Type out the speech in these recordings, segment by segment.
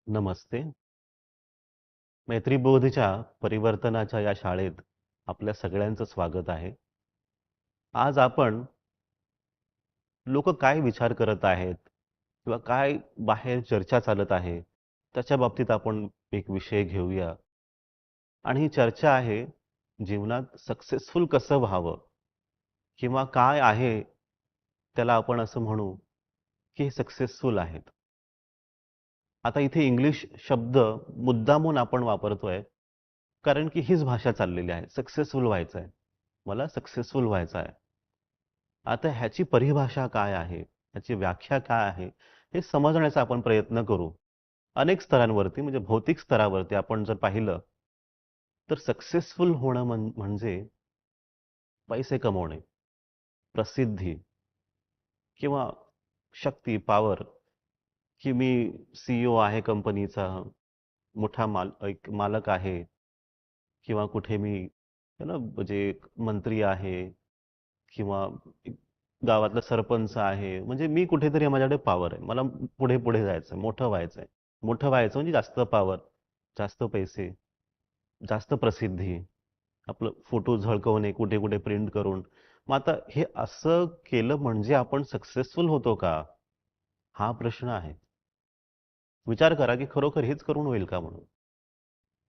नमस्ते. मैत्रीबोधच्या परिवर्तनाच्या या शाळेत आपल्या सगळ्यांचं स्वागत आहे. आज आपण लोक काय विचार करत आहेत किंवा काय बाहेर चर्चा चालत आहे, त्याच्या बाबतीत आपण एक विषय घेऊया. आणि ही चर्चा आहे, जीवनात सक्सेसफुल कसं व्हावं किंवा काय आहे त्याला आपण असं म्हणू की हे सक्सेसफुल आहेत. आता इथे इंग्लिश शब्द मुद्दामून आपण वापरतोय, कारण की हीच भाषा चाललेली आहे. सक्सेसफुल व्हायचं आहे. मला सक्सेसफुल व्हायचं आहे. आता ह्याची परिभाषा काय आहे? ह्याची व्याख्या काय आहे? हे समजण्याचा आपण प्रयत्न करू. अनेक स्तरांवरती म्हणजे भौतिक स्तरावरती आपण जर पाहिलं, तर सक्सेसफुल होणं म्हणजे पैसे कमवणे, प्रसिद्धी किंवा शक्ती, पॉवर, की मी CEO आहे कंपनीचा, मोठा एक मालक आहे किंवा कुठे मी म्हणजे एक मंत्री आहे किंवा एक गावातला सरपंच आहे. म्हणजे मी कुठेतरी माझ्याकडे पॉवर आहे. मला पुढे पुढे जायचं आहे, मोठं व्हायचं आहे. मोठं व्हायचं म्हणजे जास्त पॉवर, जास्त पैसे, जास्त प्रसिद्धी, आपलं फोटो झळकवणे कुठे कुठे प्रिंट करून. मग आता हे असं केलं म्हणजे आपण सक्सेसफुल होतो का? हा प्रश्न आहे. विचार करा की खरोखर हेच करून होईल का म्हणून.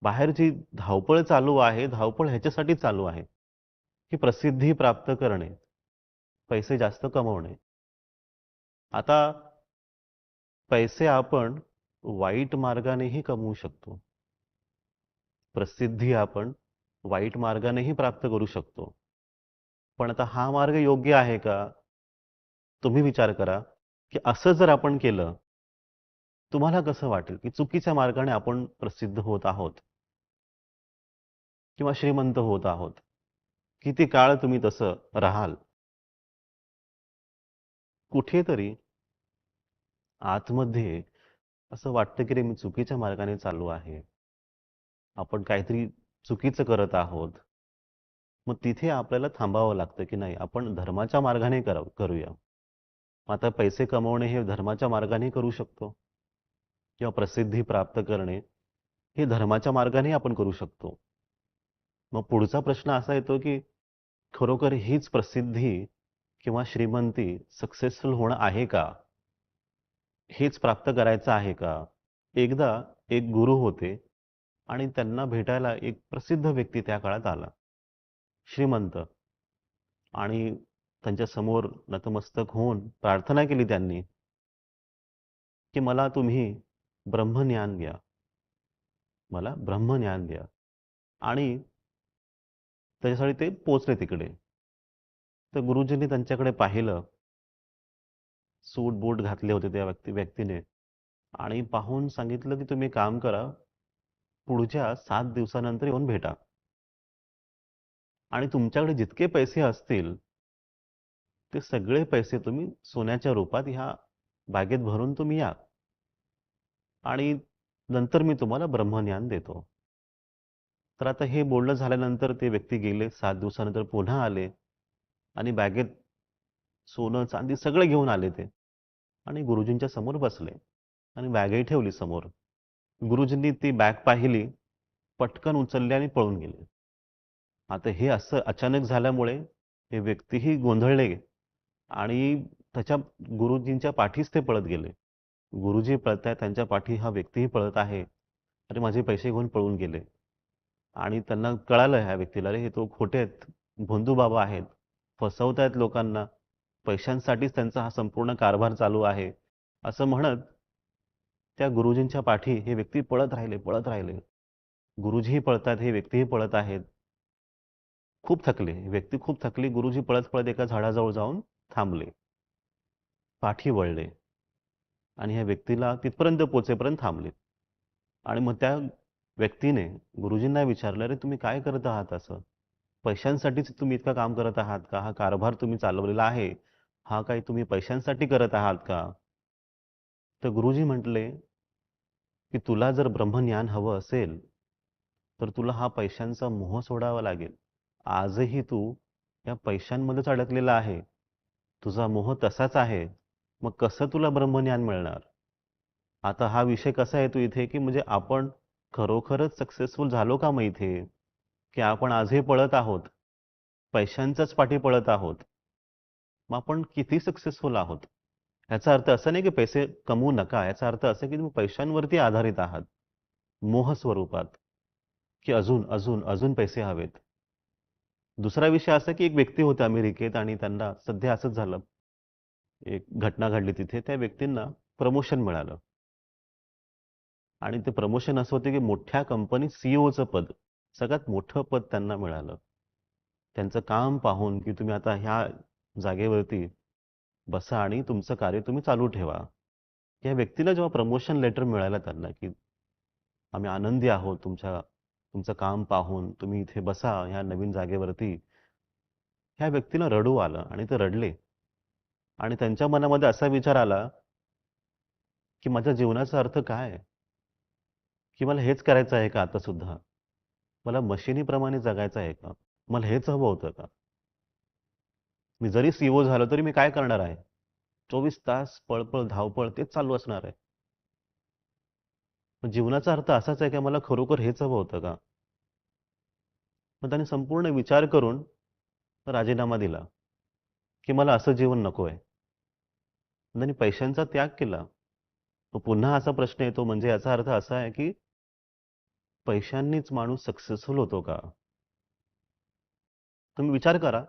बाहेर जी धावपळ चालू आहे, धावपळ ह्याच्यासाठी चालू आहे की प्रसिद्धी प्राप्त करणे, पैसे जास्त कमवणे. आता पैसे आपण वाईट मार्गानेही कमवू शकतो. प्रसिद्धी आपण वाईट मार्गानेही प्राप्त करू शकतो. पण आता हा मार्ग योग्य आहे का? तुम्ही विचार करा की असं जर आपण केलं, तुम्हाला कसं वाटेल की चुकीच्या मार्गाने आपण प्रसिद्ध होत आहोत किंवा श्रीमंत होत आहोत. किती काळ तुम्ही तसं राहाल? कुठेतरी आतमध्ये असं वाटतं की रे मी चुकीच्या मार्गाने चाललो आहे. आपण काहीतरी चुकीचं करत आहोत. मग तिथे आपल्याला थांबावं लागतं की नाही, आपण धर्माच्या मार्गाने करूया. आता पैसे कमवणे हे धर्माच्या मार्गाने करू शकतो किंवा प्रसिद्धी प्राप्त करणे हे धर्माच्या मार्गाने आपण करू शकतो. मग पुढचा प्रश्न असा येतो की खरोखर हीच प्रसिद्धी किंवा श्रीमंती सक्सेसफुल होणं आहे का? हेच प्राप्त करायचं आहे का? एकदा एक गुरु होते आणि त्यांना भेटायला एक प्रसिद्ध व्यक्ती त्या काळात आला, श्रीमंत. आणि त्यांच्या समोर नतमस्तक होऊन प्रार्थना केली त्यांनी की मला तुम्ही ब्रह्मज्ञान द्या, मला ब्रह्मज्ञान द्या. आणि त्याच्यासाठी ते पोचले तिकडे. तर गुरुजींनी त्यांच्याकडे पाहिलं, सूट बूट घातले होते त्या व्यक्तीने, आणि पाहून सांगितलं की तुम्ही काम करा, पुढच्या 7 दिवसानंतर येऊन भेटा आणि तुमच्याकडे जितके पैसे असतील ते सगळे पैसे तुम्ही सोन्याच्या रूपात ह्या बागेत भरून तुम्ही या आणि नंतर मी तुम्हाला ब्रह्मज्ञान देतो. तर आता हे बोलणं झाल्यानंतर ते व्यक्ती गेले. 7 दिवसानंतर पुन्हा आले आणि बॅगेत सोनं चांदी सगळे घेऊन आले ते आणि गुरुजींच्या समोर बसले आणि बॅगही ठेवली समोर. गुरुजींनी ती बॅग पाहिली, पटकन उचलली आणि पळून गेले. आता हे असं अचानक झाल्यामुळे हे व्यक्तीही गोंधळले आणि त्याच्या गुरुजींच्या पाठीच ते पळत गेले. गुरुजी पळतायत त्यांच्या पाठी, हा व्यक्तीही पळत आहे. अरे माझे पैसे घेऊन पळून गेले. आणि त्यांना कळालं ह्या व्यक्तीला, अरे हे तो खोटे आहेत, भोंदू बाबा आहेत, फसवतायत लोकांना, पैशांसाठीच त्यांचा हा संपूर्ण कारभार चालू आहे. असं म्हणत त्या गुरुजींच्या पाठी हे व्यक्ती पळत राहिले, पळत राहिले. गुरुजीही पळतात, हे व्यक्तीही पळत आहेत. खूप थकले, व्यक्ती खूप थकली. गुरुजी पळत पळत एका झाडाजवळ जाऊन थांबले, पाठी वळले आणि ह्या व्यक्तीला तिथपर्यंत पोचेपर्यंत थांबले. आणि मग त्या व्यक्तीने गुरुजींना विचारलं, अरे तुम्ही काय करत आहात असं? पैशांसाठीच तुम्ही इतकं काम करत आहात का? हा कारभार तुम्ही चालवलेला आहे, हा काही तुम्ही पैशांसाठी करत आहात का? तर गुरुजी म्हटले की तुला जर ब्रह्मज्ञान हवं असेल तर तुला हा पैशांचा मोह सोडावा लागेल. आजही तू या पैशांमध्येच अडकलेला आहे. तुझा मोह तसाच आहे. मग कसं तुला ब्रह्मज्ञान मिळणार? आता हा विषय कसा येतो इथे, की म्हणजे आपण खरोखरच सक्सेसफुल झालो का मग इथे? की आपण आजही पळत आहोत, पैशांच्याच पाठी पळत आहोत. मग आपण किती सक्सेसफुल आहोत? याचा अर्थ असा नाही की पैसे कमवू नका. याचा अर्थ असा की तुम्ही पैशांवरती आधारित आहात. मोह स्वरूपात, की अजून, अजून, अजून पैसे हवेत. दुसरा विषय असा की एक व्यक्ती होते अमेरिकेत आणि त्यांना सध्या असंच झालं. एक घटना घडली तिथे. त्या व्यक्तींना प्रमोशन मिळालं आणि ते प्रमोशन असं होतं की मोठ्या कंपनीत सीईओचं पद, सगळ्यात मोठं पद त्यांना मिळालं. त्यांचं काम पाहून की तुम्ही आता ह्या जागेवरती बसा आणि तुमचं कार्य तुम्ही चालू ठेवा. या व्यक्तीला जेव्हा प्रमोशन लेटर मिळालं त्यांना की आम्ही आनंदी आहोत तुमचं काम पाहून, तुम्ही इथे बसा ह्या नवीन जागेवरती. ह्या व्यक्तीला रडू आलं आणि ते रडले आणि त्यांच्या मनामध्ये असा विचार आला की माझ्या जीवनाचा अर्थ काय आहे? की मला हेच करायचं आहे का आता सुद्धा? मला मशिनीप्रमाणे जगायचं आहे का? मला हेच हवं होतं का? मी जरी सीईओ झालो तरी मी काय करणार आहे? 24 तास पळपळ, धावपळ तेच चालू असणार आहे. मग जीवनाचा अर्थ असाच आहे की मला खरोखर हेच हवं होतं का? मग त्याने संपूर्ण विचार करून राजीनामा दिला की मला असं जीवन नको आहे. त्यांनी पैशांचा त्याग केला. मग पुन्हा असा प्रश्न येतो म्हणजे याचा अर्थ असा आहे की पैशांनीच माणूस सक्सेसफुल होतो का? तुम्ही विचार करा.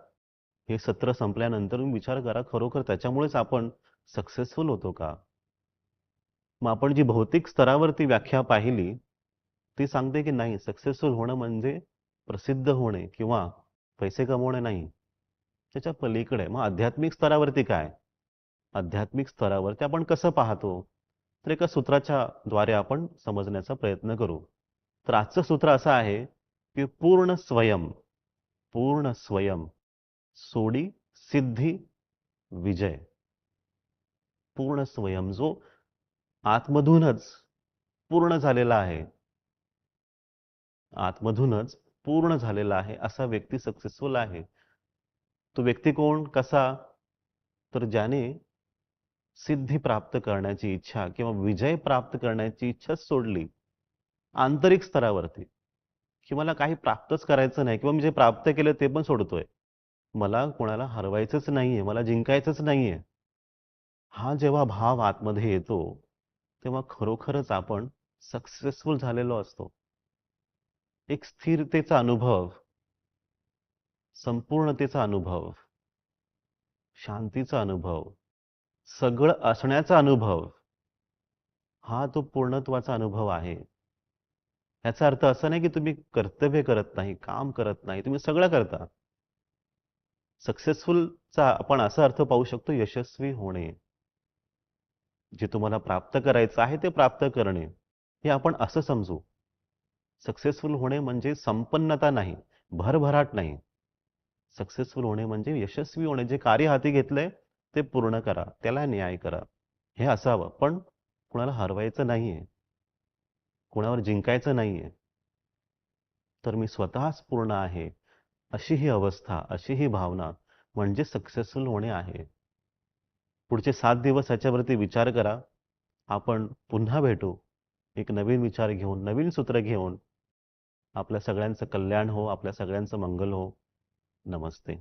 हे सत्र संपल्यानंतर तुम्ही विचार करा खरोखर त्याच्यामुळेच आपण सक्सेसफुल होतो का? मग आपण जी भौतिक स्तरावरती व्याख्या पाहिली ती सांगते की नाही सक्सेसफुल होणं म्हणजे प्रसिद्ध होणे किंवा पैसे कमवणे नाही. त्याच्या पलीकडे मग आध्यात्मिक स्तरावरती काय? आध्यात्मिक स्तरावरती आपण कसं पाहतो? तर एका सूत्राच्या द्वारे आपण समजण्याचा प्रयत्न करू. तर आजचं सूत्र असं आहे की पूर्ण स्वयं सोडी सिद्धी विजय. पूर्ण स्वयं जो आतमधूनच पूर्ण झालेला आहे, आतमधूनच पूर्ण झालेला आहे असा व्यक्ती सक्सेसफुल आहे. तो व्यक्ती कोण? कसा? तर ज्याने सिद्धी प्राप्त करण्याची इच्छा किंवा विजय प्राप्त करण्याची इच्छाच सोडली आंतरिक स्तरावरती, की मला काही प्राप्तच करायचं नाही किंवा मी जे प्राप्त केलं ते पण सोडतोय. मला कोणाला हरवायचंच नाहीये, मला जिंकायचंच नाहीये. हा जेव्हा भाव आतमध्ये येतो, तेव्हा खरोखरच आपण सक्सेसफुल झालेलो असतो. एक स्थिरतेचा अनुभव, संपूर्णतेचा अनुभव, शांतीचा अनुभव, सगळं असण्याचा अनुभव, हा तो पूर्णत्वाचा अनुभव आहे. याचा अर्थ असा नाही की तुम्ही कर्तव्य करत नाही, काम करत नाही, तुम्ही सगळं करता. सक्सेसफुलचा आपण असा अर्थ पाहू शकतो यशस्वी होणे. जे तुम्हाला प्राप्त करायचं आहे ते प्राप्त करणे. हे आपण असं समजू. सक्सेसफुल होणे म्हणजे संपन्नता नाही, भरभराट नाही. सक्सेसफुल होणे म्हणजे यशस्वी होणे. जे कार्य हाती घेतलंय ते पूर्ण करा, त्याला न्याय करा. हे असावं. पण कुणाला हरवायचं नाहीये, कुणावर जिंकायचं नाहीये. तर मी स्वतःच पूर्ण आहे, अशी ही अवस्था, अशी ही भावना म्हणजे सक्सेसफुल होणे आहे. पुढचे 7 दिवस ह्याच्यावरती विचार करा. आपण पुन्हा भेटू. एक नवीन विचार घेऊन, नवीन सूत्र घेऊन. आपल्या सगळ्यांचं कल्याण हो, आपल्या सगळ्यांचं मंगल हो. नमस्ते.